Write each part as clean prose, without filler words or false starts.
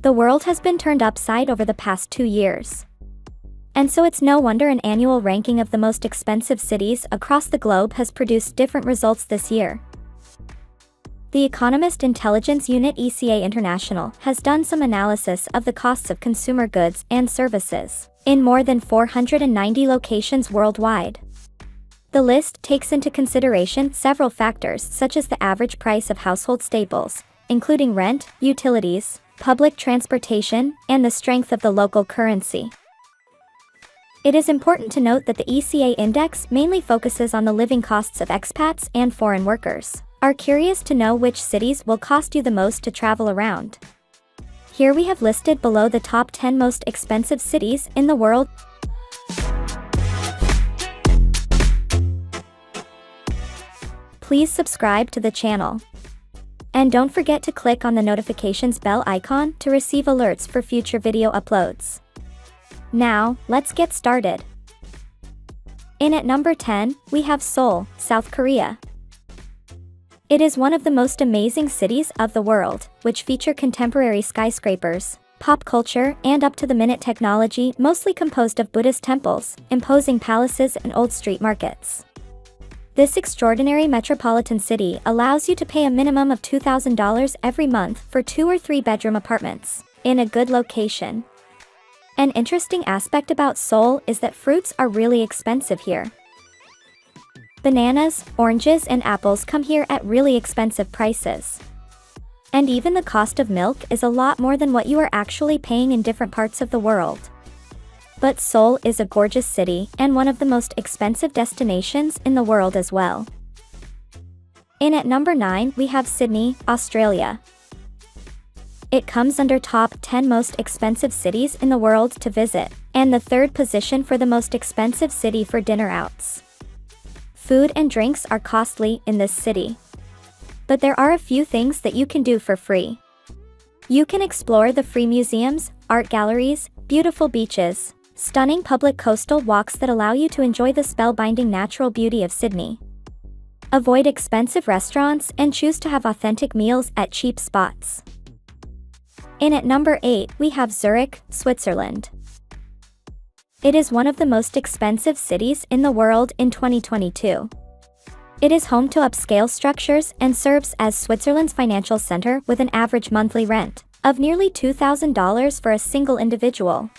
The world has been turned upside over the past 2 years. And so it's no wonder an annual ranking of the most expensive cities across the globe has produced different results this year. The Economist Intelligence Unit ECA International has done some analysis of the costs of consumer goods and services in more than 490 locations worldwide. The list takes into consideration several factors such as the average price of household staples, including rent, utilities, public transportation, and the strength of the local currency. It is important to note that the ECA index mainly focuses on the living costs of expats and foreign workers. Are curious to know which cities will cost you the most to travel around? Here we have listed below the top 10 most expensive cities in the world. Please subscribe to the channel. And don't forget to click on the notifications bell icon to receive alerts for future video uploads. Now, let's get started. In at number 10, we have Seoul, South Korea. It is one of the most amazing cities of the world, which feature contemporary skyscrapers, pop culture, and up-to-the-minute technology mostly composed of Buddhist temples, imposing palaces, and old street markets. This extraordinary metropolitan city allows you to pay a minimum of $2,000 every month for 2 or 3 bedroom apartments in a good location. An interesting aspect about Seoul is that fruits are really expensive here. Bananas, oranges, and apples come here at really expensive prices. And even the cost of milk is a lot more than what you are actually paying in different parts of the world. But Seoul is a gorgeous city and one of the most expensive destinations in the world as well. In at number 9, we have Sydney, Australia. It comes under top 10 most expensive cities in the world to visit, and the 3rd position for the most expensive city for dinner outs. Food and drinks are costly in this city. But there are a few things that you can do for free. You can explore the free museums, art galleries, beautiful beaches, stunning public coastal walks that allow you to enjoy the spellbinding natural beauty of Sydney. Avoid expensive restaurants and choose to have authentic meals at cheap spots. In at number 8, we have Zurich, Switzerland. It is one of the most expensive cities in the world in 2022. It is home to upscale structures and serves as Switzerland's financial center with an average monthly rent of nearly $2,000 for a single individual.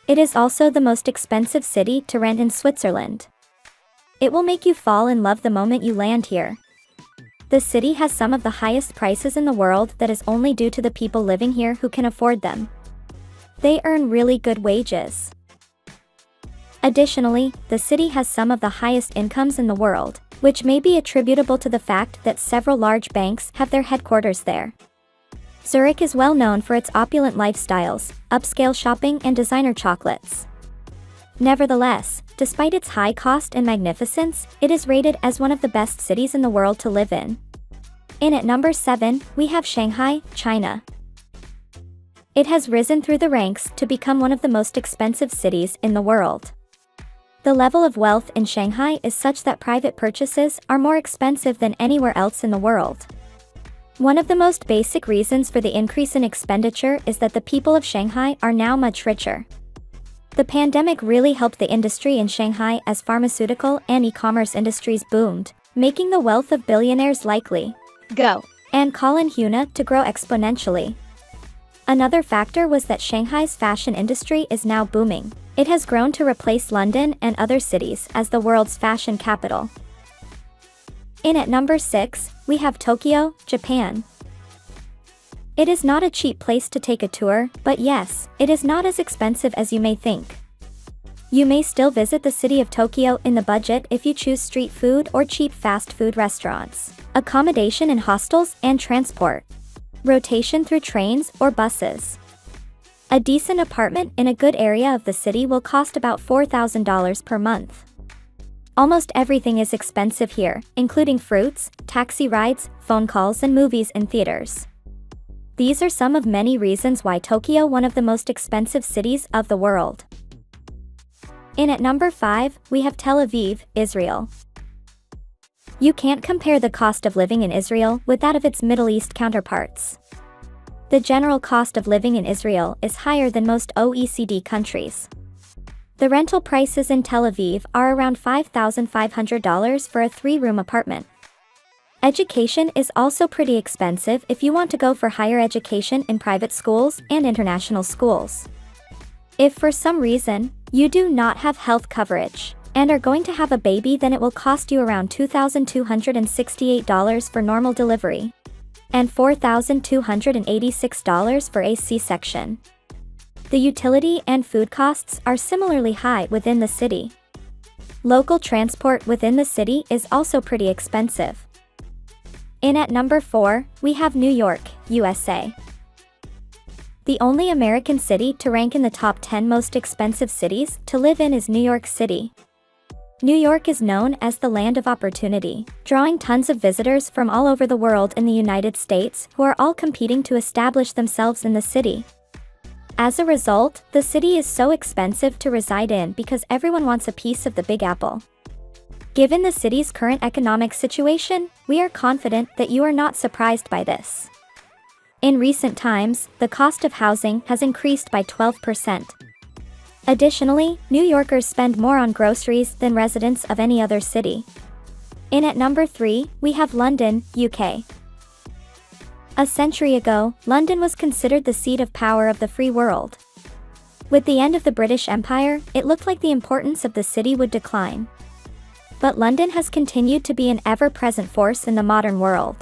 It is also the most expensive city to rent in Switzerland. It will make you fall in love the moment you land here. The city has some of the highest prices in the world that is only due to the people living here who can afford them. They earn really good wages. Additionally, the city has some of the highest incomes in the world, which may be attributable to the fact that several large banks have their headquarters there. Zurich is well known for its opulent lifestyles, upscale shopping, and designer chocolates. Nevertheless, despite its high cost and magnificence, it is rated as one of the best cities in the world to live in. In at number 7, we have Shanghai, China. It has risen through the ranks to become one of the most expensive cities in the world. The level of wealth in Shanghai is such that private purchases are more expensive than anywhere else in the world. One of the most basic reasons for the increase in expenditure is that the people of Shanghai are now much richer. The pandemic really helped the industry in Shanghai as pharmaceutical and e-commerce industries boomed, making the wealth of billionaires likely and Colin Huna to grow exponentially. Another factor was that Shanghai's fashion industry is now booming. It has grown to replace London and other cities as the world's fashion capital. In at number 6, we have Tokyo, Japan. It is not a cheap place to take a tour, but yes, it is not as expensive as you may think. You may still visit the city of Tokyo in the budget if you choose street food or cheap fast food restaurants, accommodation in hostels, and transport. Rotation through trains or buses. A decent apartment in a good area of the city will cost about $4,000 per month. Almost everything is expensive here, including fruits, taxi rides, phone calls, and movies in theaters. These are some of many reasons why Tokyo is one of the most expensive cities of the world. In at number 5, we have Tel Aviv, Israel. You can't compare the cost of living in Israel with that of its Middle East counterparts. The general cost of living in Israel is higher than most OECD countries. The rental prices in Tel Aviv are around $5,500 for a 3-room apartment. Education is also pretty expensive if you want to go for higher education in private schools and international schools. If for some reason, you do not have health coverage and are going to have a baby, then it will cost you around $2,268 for normal delivery and $4,286 for a C-section. The utility and food costs are similarly high within the city. Local transport within the city is also pretty expensive. In at number 4, we have New York, USA. The only American city to rank in the top 10 most expensive cities to live in is New York City. New York is known as the land of opportunity, drawing tons of visitors from all over the world in the United States who are all competing to establish themselves in the city. As a result, the city is so expensive to reside in because everyone wants a piece of the Big Apple. Given the city's current economic situation, we are confident that you are not surprised by this. In recent times, the cost of housing has increased by 12%. Additionally, New Yorkers spend more on groceries than residents of any other city. In at number 3, we have London, UK. A century ago, London was considered the seat of power of the free world. With the end of the British Empire, it looked like the importance of the city would decline. But London has continued to be an ever-present force in the modern world.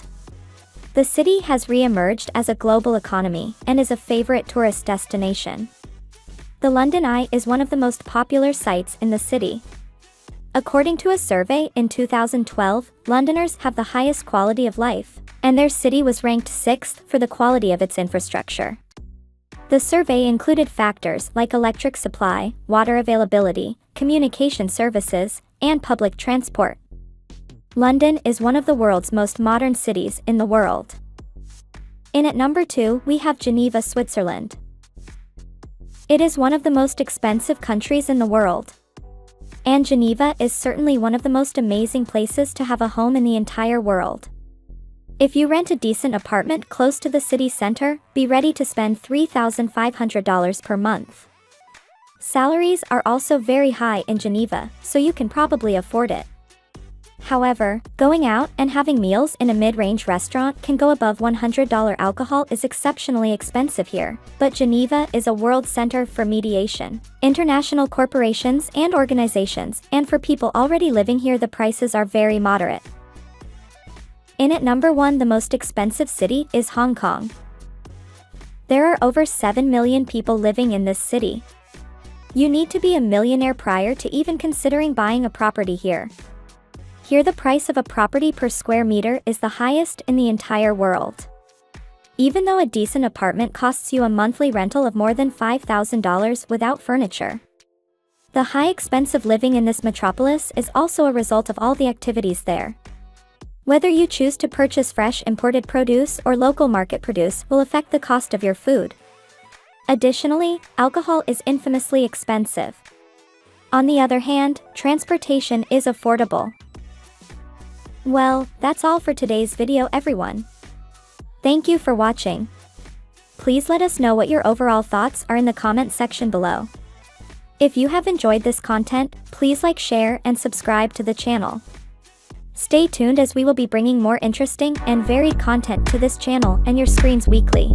The city has re-emerged as a global economy and is a favorite tourist destination. The London Eye is one of the most popular sites in the city. According to a survey in 2012, Londoners have the highest quality of life, and their city was ranked 6th for the quality of its infrastructure. The survey included factors like electric supply, water availability, communication services, and public transport. London is one of the world's most modern cities in the world. In at number 2, we have Geneva, Switzerland. It is one of the most expensive countries in the world. And Geneva is certainly one of the most amazing places to have a home in the entire world. If you rent a decent apartment close to the city center, be ready to spend $3,500 per month. Salaries are also very high in Geneva, so you can probably afford it. However, going out and having meals in a mid-range restaurant can go above $100. Alcohol is exceptionally expensive here, but Geneva is a world center for mediation, international corporations and organizations, and for people already living here the prices are very moderate. In at number 1, the most expensive city is Hong Kong. There are over 7 million people living in this city. You need to be a millionaire prior to even considering buying a property here. Here the price of a property per square meter is the highest in the entire world. Even though a decent apartment costs you a monthly rental of more than $5,000 without furniture. The high expense of living in this metropolis is also a result of all the activities there. Whether you choose to purchase fresh imported produce or local market produce will affect the cost of your food. Additionally, alcohol is infamously expensive. On the other hand, transportation is affordable. Well, that's all for today's video, everyone. Thank you for watching. Please let us know what your overall thoughts are in the comment section below. If you have enjoyed this content, please like, share, and subscribe to the channel. Stay tuned as we will be bringing more interesting and varied content to this channel and your screens weekly.